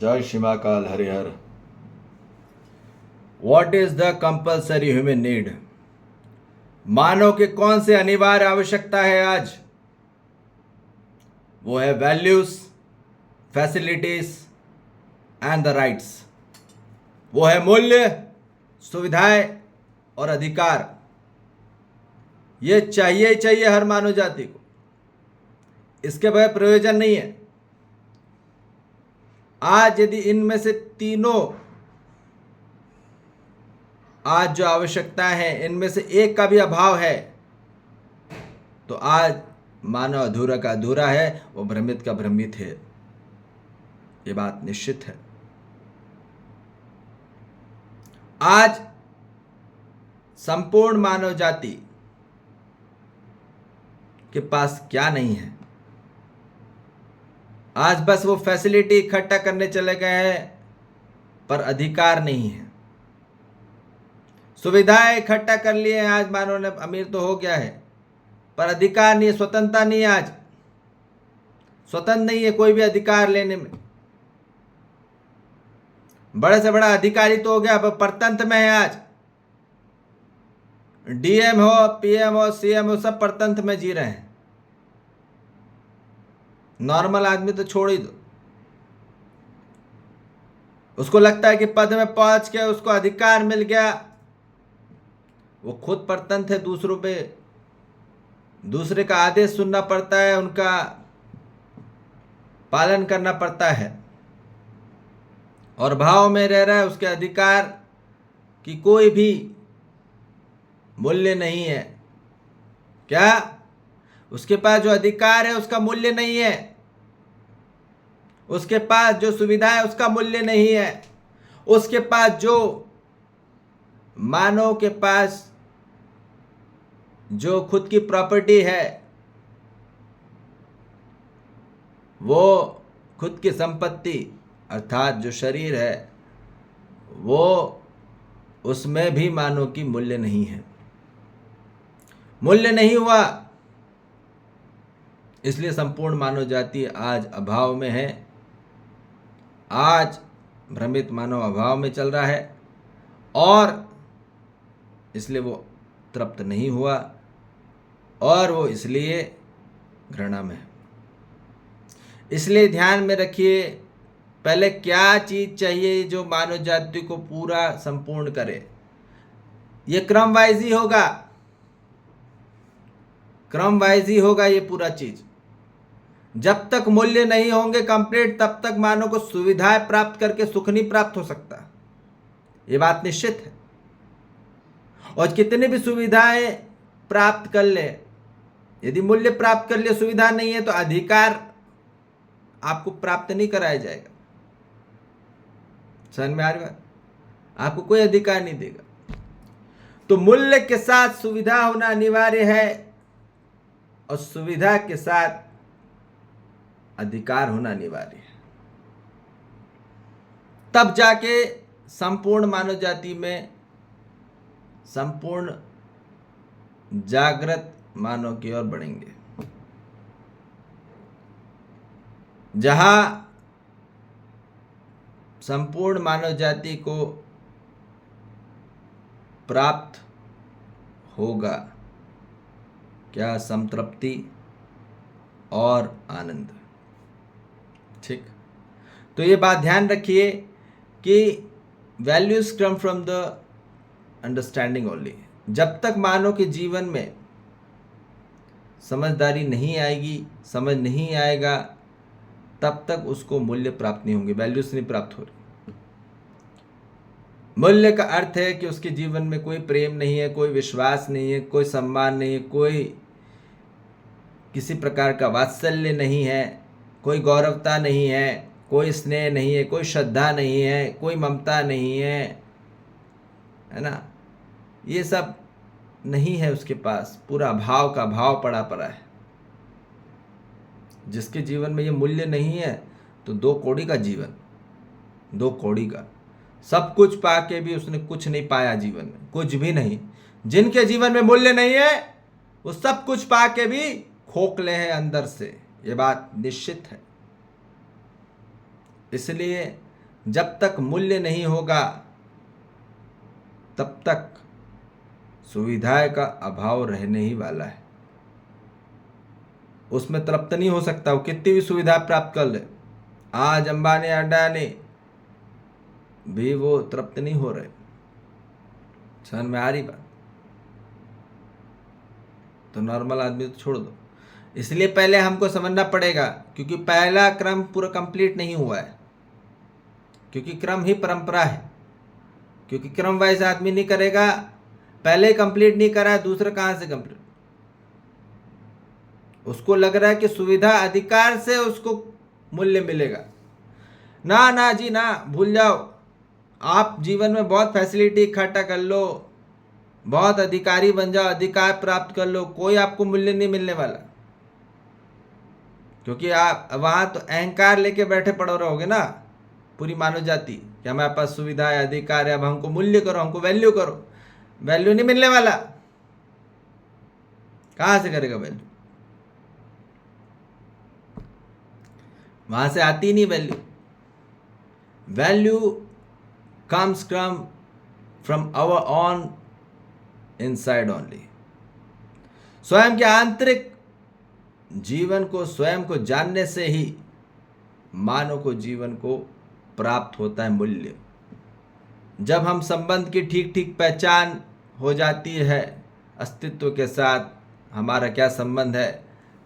जय Shri Mahakal Harihar. What is the compulsory human need? मानव के कौन से अनिवार्य आवश्यकता है आज? वो है values, facilities and the rights. वो है मूल्य, सुविधाएं और अधिकार। ये चाहिए ही चाहिए हर मानव जाति को। इसके बगैर प्रयोजन नहीं है। आज यदि इनमें से तीनों आज जो आवश्यकताएं हैं इनमें से एक का भी अभाव है तो आज मानव अधूरा का अधूरा है, वो भ्रमित का भ्रमित है। ये बात निश्चित है। आज संपूर्ण मानव जाति के पास क्या नहीं है? आज बस वो फैसिलिटी इकट्ठा करने चले गए हैं पर अधिकार नहीं है। सुविधाएं इकट्ठा कर लिए हैं, आज मानव ने अमीर तो हो गया है पर अधिकार नहीं है, स्वतंत्रता नहीं है। आज स्वतंत्र नहीं है कोई भी अधिकार लेने में। बड़े से बड़ा अधिकारी तो हो गया, अब परतंत्र में है। आज डीएम हो, पीएम हो, सीएम हो, सब परतंत्र में जी रहे हैं। नॉर्मल आदमी तो छोड़ ही दो। उसको लगता है कि पद में पहुंच के उसको अधिकार मिल गया। वो खुद परतंत्र है, दूसरों पे दूसरे का आदेश सुनना पड़ता है, उनका पालन करना पड़ता है और भाव में रह रहा है। उसके अधिकार की कोई भी मूल्य नहीं है। क्या? उसके पास जो अधिकार है उसका मूल्य नहीं है। उसके पास जो सुविधा है उसका मूल्य नहीं है। उसके पास जो मानव के पास जो खुद की प्रॉपर्टी है, वो खुद की संपत्ति अर्थात जो शरीर है, वो उसमें भी मानव की मूल्य नहीं है। मूल्य नहीं हुआ, इसलिए संपूर्ण मानव जाति आज अभाव में है। आज भ्रमित मानव अभाव में चल रहा है और इसलिए वो तृप्त नहीं हुआ और वो इसलिए घृणा में है। इसलिए ध्यान में रखिए, पहले क्या चीज चाहिए जो मानव जाति को पूरा संपूर्ण करे। ये क्रम वाइज ही होगा, क्रम वाइज ही होगा ये पूरा चीज। जब तक मूल्य नहीं होंगे कंप्लीट, तब तक मानव को सुविधाएं प्राप्त करके सुख नहीं प्राप्त हो सकता। ये बात निश्चित है। और कितनी भी सुविधाएं प्राप्त कर ले, यदि मूल्य प्राप्त कर ले, सुविधा नहीं है तो अधिकार आपको प्राप्त नहीं कराया जाएगा। समझ में आ रही बात? आपको कोई अधिकार नहीं देगा। तो मूल्य के साथ सुविधा होना अनिवार्य है और सुविधा के साथ अधिकार होना अनिवार्य है। तब जाके संपूर्ण मानव जाति में संपूर्ण जागृत मानव की ओर बढ़ेंगे। जहां संपूर्ण मानव जाति को प्राप्त होगा क्या? संतृप्ति और आनंद। ठीक, तो ये बात ध्यान रखिए कि values come from the understanding only. जब तक मानव के जीवन में समझदारी नहीं आएगी, समझ नहीं आएगा, तब तक उसको मूल्य प्राप्त नहीं होंगे, वैल्यूज नहीं प्राप्त हो रही। मूल्य का अर्थ है कि उसके जीवन में कोई प्रेम नहीं है, कोई विश्वास नहीं है, कोई सम्मान नहीं है, कोई किसी प्रकार का वात्सल्य नहीं है, कोई गौरवता नहीं है, कोई स्नेह नहीं है, कोई श्रद्धा नहीं है, कोई ममता नहीं है ना? ये सब नहीं है उसके पास। पूरा भाव का भाव पड़ा पड़ा है। जिसके जीवन में ये मूल्य नहीं है तो 2 कौड़ी का जीवन, 2 कौड़ी का, सब कुछ पाके भी उसने कुछ नहीं पाया जीवन में, कुछ भी नहीं। जिनके जीवन में मूल्य नहीं है वो सब कुछ पाके भी खोखले हैं अंदर से। ये बात निश्चित है। इसलिए जब तक मूल्य नहीं होगा तब तक सुविधाएं का अभाव रहने ही वाला है। उसमें तृप्त नहीं हो सकता, वो कितनी भी सुविधा प्राप्त कर ले। आज अंबानी अडानी भी वो तृप्त नहीं हो रहे। समझ में आ रही बात? तो नॉर्मल आदमी तो छोड़ दो। इसलिए पहले हमको समझना पड़ेगा, क्योंकि पहला क्रम पूरा कंप्लीट नहीं हुआ है, क्योंकि क्रम ही परंपरा है। क्योंकि क्रम वाइज आदमी नहीं करेगा, पहले कंप्लीट नहीं करा है, दूसरा कहां से कंप्लीट? उसको लग रहा है कि सुविधा अधिकार से उसको मूल्य मिलेगा। ना ना जी ना, भूल जाओ। आप जीवन में बहुत फैसिलिटी इकट्ठा कर लो, बहुत अधिकारी बन जाओ, अधिकार प्राप्त कर लो, कोई आपको मूल्य नहीं मिलने वाला। क्योंकि आप वहां तो अहंकार लेके बैठे पड़ो रहोगे ना, पूरी मानव जाति, कि हमारे पास सुविधा है, अधिकार है, अब हमको मूल्य करो, हमको वैल्यू करो। वैल्यू नहीं मिलने वाला। कहां से करेगा वैल्यू? वहां से आती नहीं value. Value comes from our own inside only. स्वयं के आंतरिक जीवन को, स्वयं को जानने से ही मानव को जीवन को प्राप्त होता है मूल्य। जब हम संबंध की ठीक ठीक पहचान हो जाती है, अस्तित्व के साथ हमारा क्या संबंध है,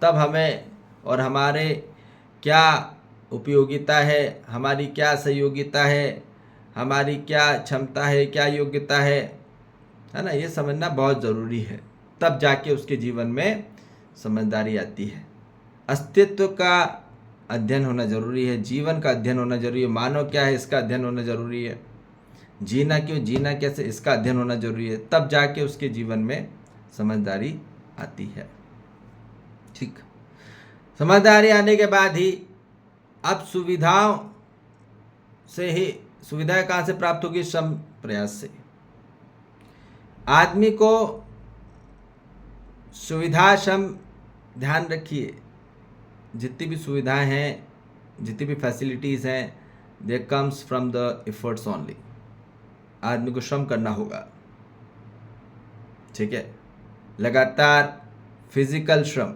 तब हमें और हमारे क्या उपयोगिता है, हमारी क्या सहयोगिता है, हमारी क्या क्षमता है, क्या योग्यता है ना, ये समझना बहुत ज़रूरी है। तब जाके उसके जीवन में समझदारी आती है। अस्तित्व का अध्ययन होना जरूरी है, जीवन का अध्ययन होना जरूरी है, मानव क्या है इसका अध्ययन होना जरूरी है, जीना क्यों, जीना कैसे, इसका अध्ययन होना जरूरी है। तब जाके उसके जीवन में समझदारी आती है। ठीक, समझदारी आने के बाद ही अब सुविधाओं से ही, सुविधाएं कहाँ से प्राप्त होगी? श्रम प्रयास से। आदमी को सुविधा, श्रम, ध्यान रखिए, जितनी भी सुविधाएं हैं, जितनी भी फैसिलिटीज़ हैं, they comes from the efforts only. आदमी को श्रम करना होगा, ठीक है। लगातार फिजिकल श्रम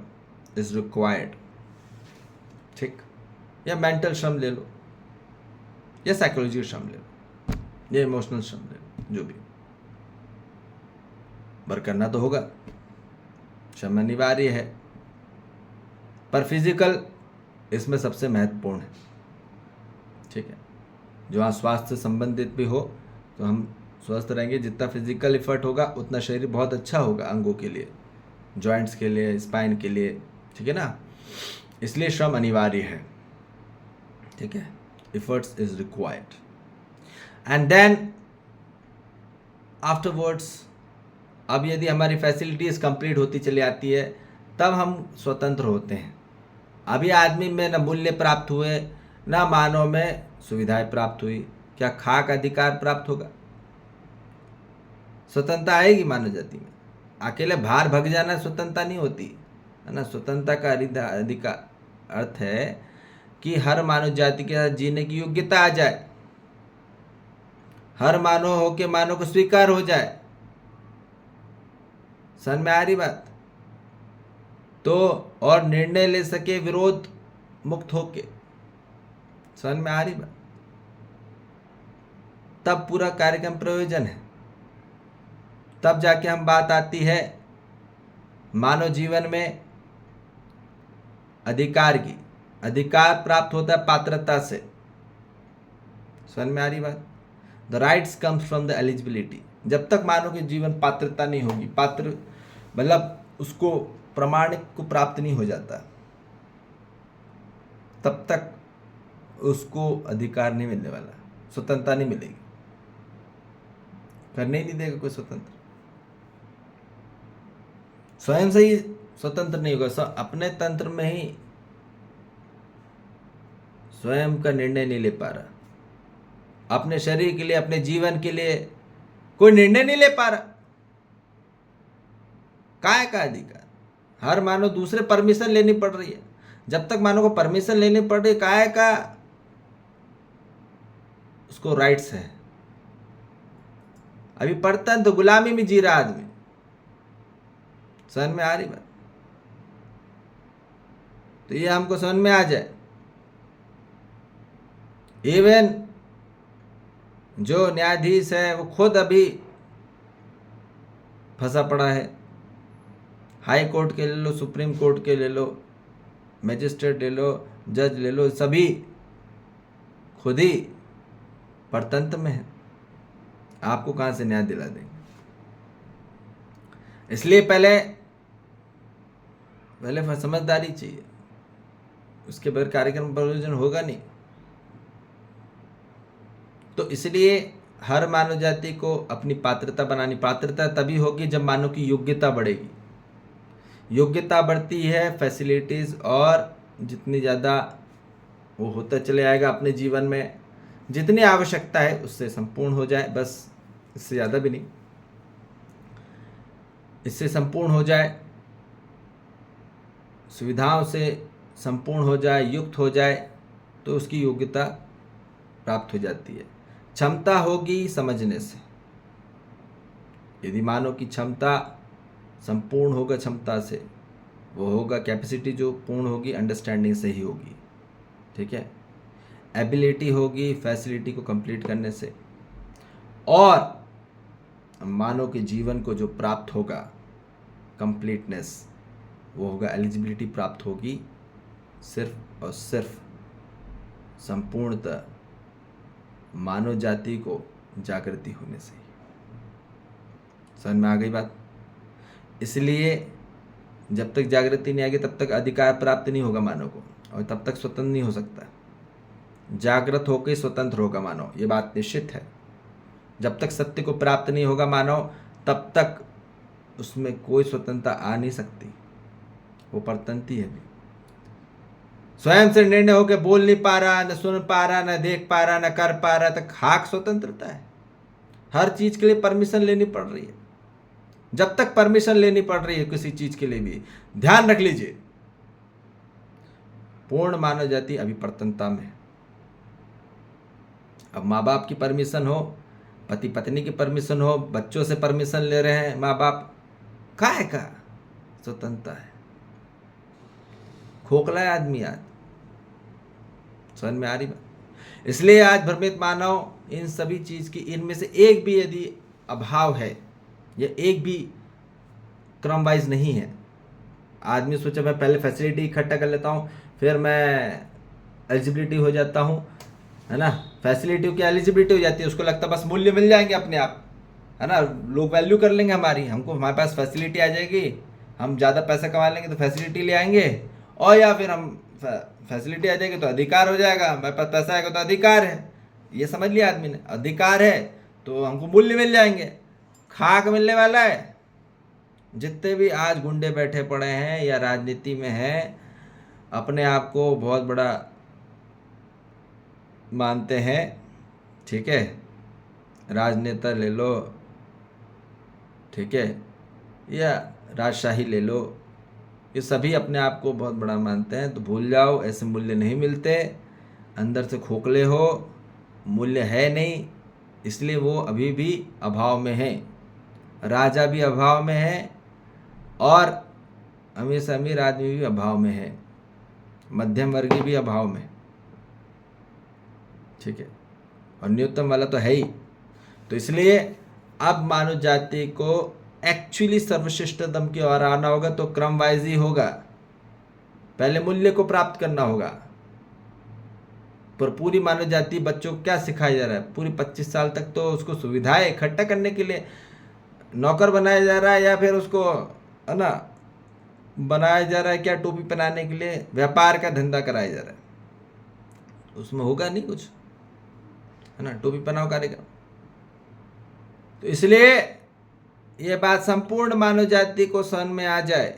इज रिक्वायर्ड, ठीक, या मेंटल श्रम ले लो, या साइकोलॉजिकल श्रम ले लो, या इमोशनल श्रम ले लो, जो भी, पर करना तो होगा। श्रम अनिवार्य है, पर फिजिकल इसमें सबसे महत्वपूर्ण है, ठीक है। जो आज स्वास्थ्य से संबंधित भी हो, तो हम स्वस्थ रहेंगे, जितना फिजिकल एफर्ट होगा उतना शरीर बहुत अच्छा होगा, अंगों के लिए, जॉइंट्स के लिए, स्पाइन के लिए, ठीक है ना। इसलिए श्रम अनिवार्य है, ठीक है। Efforts is required, and then afterwards, अब यदि हमारी फैसिलिटीज कंप्लीट होती चली आती है, तब हम स्वतंत्र होते हैं। अभी आदमी में न मूल्य प्राप्त हुए, न मानव में सुविधाएं प्राप्त हुई, क्या खाक अधिकार प्राप्त होगा? स्वतंत्रता आएगी मानव जाति में? अकेले बाहर भग जाना स्वतंत्रता नहीं होती है ना। स्वतंत्रता का अधिकार अर्थ है कि हर मानव जाति के साथ जीने की योग्यता आ जाए, हर मानव हो के मानव को स्वीकार हो जाए। समझ में आ रही बात? तो और निर्णय ले सके विरोध मुक्त होके। समझ में आ रही बात? तब पूरा कार्यक्रम प्रयोजन है। तब जाके हम बात आती है मानव जीवन में अधिकार की। अधिकार प्राप्त होता है पात्रता से। समझ में आ रही बात? The rights comes from the eligibility. जब तक मानव के जीवन पात्रता नहीं होगी, पात्र मतलब उसको प्रमाणिक को प्राप्त नहीं हो जाता, तब तक उसको अधिकार नहीं मिलने वाला, स्वतंत्रता नहीं मिलेगी, करने ही नहीं देगा कोई स्वतंत्र। स्वयं से ही स्वतंत्र नहीं होगा, अपने तंत्र में ही स्वयं का निर्णय नहीं ले पा रहा, अपने शरीर के लिए, अपने जीवन के लिए कोई निर्णय नहीं ले पा रहा। काय का अधिकार? हर मानव दूसरे परमिशन लेनी पड़ रही है। जब तक मानव को परमिशन लेनी पड़ रही है काय का उसको राइट्स है। अभी पढ़ता है तो गुलामी में जी रहा आदमी। समझ में आ रही बात? तो ये हमको समझ में आ जाए। इवन जो न्यायाधीश है वो खुद अभी फंसा पड़ा है। हाई कोर्ट के ले लो, सुप्रीम कोर्ट के ले लो, मैजिस्ट्रेट ले लो, जज ले लो, सभी खुद ही परतंत्र में है। आपको कहां से न्याय दिला देंगे? इसलिए पहले समझदारी चाहिए, उसके बगैर कार्यक्रम प्रयोजन होगा नहीं। तो इसलिए हर मानव जाति को अपनी पात्रता बनानी। पात्रता तभी होगी जब मानव की योग्यता बढ़ेगी। योग्यता बढ़ती है, फैसिलिटीज़ और जितनी ज़्यादा वो होता चले आएगा अपने जीवन में, जितनी आवश्यकता है उससे संपूर्ण हो जाए, बस इससे ज़्यादा भी नहीं, इससे संपूर्ण हो जाए, सुविधाओं से संपूर्ण हो जाए, युक्त हो जाए, तो उसकी योग्यता प्राप्त हो जाती है। क्षमता होगी समझने से। यदि मानव की क्षमता संपूर्ण होगा, क्षमता से वो होगा, कैपेसिटी जो पूर्ण होगी अंडरस्टैंडिंग से ही होगी। ठीक है, एबिलिटी होगी फैसिलिटी को कंप्लीट करने से। और मानव के जीवन को जो प्राप्त होगा कंप्लीटनेस, वो होगा एलिजिबिलिटी प्राप्त होगी सिर्फ और सिर्फ संपूर्णतः मानव जाति को जागृति होने से। समझ में आ गई बात? इसलिए जब तक जागृति नहीं आएगी तब तक अधिकार प्राप्त नहीं होगा मानव को, और तब तक स्वतंत्र नहीं हो सकता। जागृत होकर स्वतंत्र होगा मानव, ये बात निश्चित है। जब तक सत्य को प्राप्त नहीं होगा मानव, तब तक उसमें कोई स्वतंत्रता आ नहीं सकती, वो परतंत्री है। स्वयं से निर्णय होकर बोल नहीं पा रहा, न सुन पा रहा, न देख पा रहा, न कर पा रहा, तो खाक स्वतंत्रता है। हर चीज के लिए परमिशन लेनी पड़ रही है। जब तक परमिशन लेनी पड़ रही है किसी चीज के लिए भी, ध्यान रख लीजिए, पूर्ण मानव जाति अभी परतंत्रता में है। अब माँ बाप की परमिशन हो, पति पत्नी की परमिशन हो, बच्चों से परमिशन ले रहे हैं माँ बाप, काहे का स्वतंत्रता है? खोखला है आदमी आज। समझ में आ रही बात? इसलिए आज भ्रमित मानव इन सभी चीज की, इनमें से एक भी यदि अभाव है या एक भी क्रम वाइज नहीं है, आदमी सोचा मैं पहले फैसिलिटी इकट्ठा कर लेता हूँ फिर मैं एलिजिबिलिटी हो जाता हूँ, है ना। फैसिलिटी की एलिजिबिलिटी हो जाती है, उसको लगता है बस मूल्य मिल जाएंगे अपने आप, है ना, लोग वैल्यू कर लेंगे हमारी, हमको हमारे पास फैसिलिटी आ जाएगी, हम ज़्यादा पैसा कमा लेंगे तो फैसिलिटी ले आएंगे, और या फिर हम फैसिलिटी आ जाएगी तो अधिकार हो जाएगा, हमारे पास पैसा आएगा तो अधिकार है। ये समझ लिया आदमी ने, अधिकार है तो हमको मूल्य मिल जाएंगे, खाक मिलने वाला है। जितने भी आज गुंडे बैठे पड़े हैं या राजनीति में हैं, अपने आप को बहुत बड़ा मानते हैं, ठीक है, राजनेता ले लो, ठीक है, या राजशाही ले लो, ये सभी अपने आप को बहुत बड़ा मानते हैं। तो भूल जाओ, ऐसे मूल्य नहीं मिलते, अंदर से खोखले हो, मूल्य है नहीं, इसलिए वो अभी भी अभाव में है। राजा भी अभाव में है और अमीर से अमीर आदमी भी अभाव में है, मध्यम वर्गीय भी अभाव में, ठीक है, और न्यूनतम वाला तो है ही। तो इसलिए अब मानव जाति को एक्चुअली सर्वश्रेष्ठतम की ओर आना होगा, तो क्रम वाइज ही होगा। पहले मूल्य को प्राप्त करना होगा। पर पूरी मानव जाति, बच्चों को क्या सिखाया जा रहा है? पूरी 25 साल तक तो उसको सुविधाएं इकट्ठा करने के लिए नौकर बनाया जा रहा है, या फिर उसको, है ना, बनाया जा रहा है क्या, टोपी पहनाने के लिए व्यापार का धंधा कराया जा रहा है। उसमें होगा नहीं कुछ, है ना, टोपी पहनाओ कार्यक्रम। तो इसलिए यह बात संपूर्ण मानव जाति को समझ में आ जाए,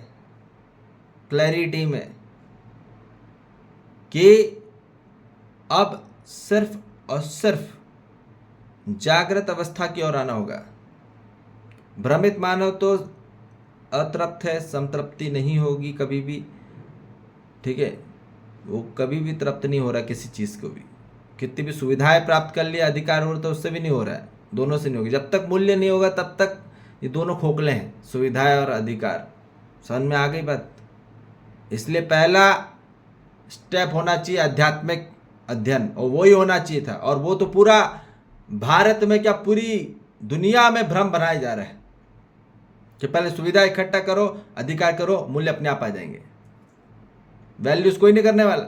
क्लैरिटी में, कि अब सिर्फ और सिर्फ जागृत अवस्था की ओर आना होगा। भ्रमित मानव तो अतृप्त है, संतृप्ति नहीं होगी कभी भी, ठीक है, वो कभी भी तृप्त नहीं हो रहा किसी चीज को भी, कितनी भी सुविधाएं प्राप्त कर लिया, अधिकार हो तो उससे भी नहीं हो रहा है, दोनों से नहीं होगी। जब तक मूल्य नहीं होगा तब तक ये दोनों खोखले हैं, सुविधाएं और अधिकार। समझ में आ गई बात? इसलिए पहला स्टेप होना चाहिए आध्यात्मिक अध्ययन, और वही होना चाहिए था। और वो तो पूरा भारत में क्या पूरी दुनिया में भ्रम बनाया जा रहा है कि पहले सुविधा इकट्ठा करो, अधिकार करो, मूल्य अपने आप आ जाएंगे। वैल्यूज कोई नहीं करने वाला।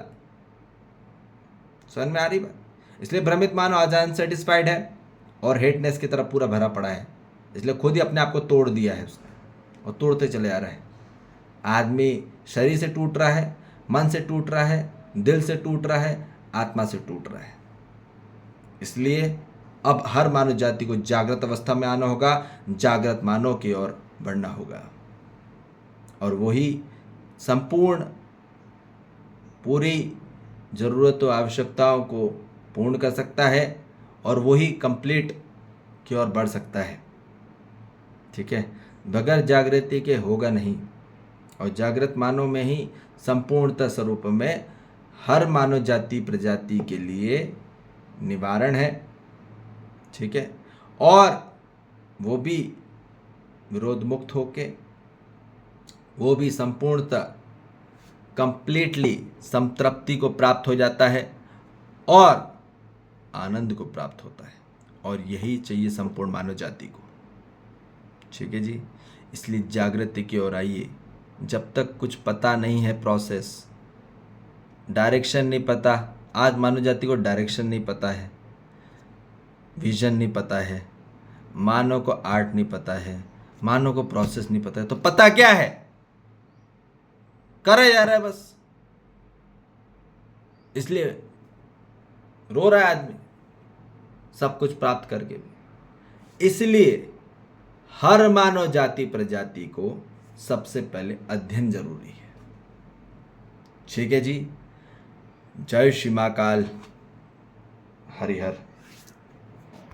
समझ में आ रही बात? इसलिए भ्रमित मानव आज अनसेटिस्फाइड है और हेटनेस की तरफ पूरा भरा पड़ा है। इसलिए खुद ही अपने आप को तोड़ दिया है उसने, और तोड़ते चले आ रहा है। आदमी शरीर से टूट रहा है, मन से टूट रहा है, दिल से टूट रहा है, आत्मा से टूट रहा है। इसलिए अब हर मानव जाति को जागृत अवस्था में आना होगा, जागृत मानव की ओर बढ़ना होगा, और वही संपूर्ण पूरी ज़रूरतों आवश्यकताओं को पूर्ण कर सकता है, और वही कंप्लीट की ओर बढ़ सकता है। ठीक है, बगैर जागृति के होगा नहीं। और जागृत मानव में ही संपूर्णता स्वरूप में हर मानव जाति प्रजाति के लिए निवारण है। ठीक है, और वो भी विरोध मुक्त होके, वो भी संपूर्णता कंप्लीटली संतृप्ति को प्राप्त हो जाता है और आनंद को प्राप्त होता है। और यही चाहिए संपूर्ण मानव जाति को। ठीक है जी, इसलिए जागृति की ओर आइए। जब तक कुछ पता नहीं है, प्रोसेस, डायरेक्शन नहीं पता। आज मानव जाति को डायरेक्शन नहीं पता है, विजन नहीं पता है, मानव को आर्ट नहीं पता है, मानव को प्रोसेस नहीं पता है, तो पता क्या है? करे जा रहा है बस। इसलिए रो रहा है आदमी सब कुछ प्राप्त करके भी। इसलिए हर मानव जाति प्रजाति को सबसे पहले अध्ययन जरूरी है। ठीक है जी, जय श्री महाकाल, हरिहर।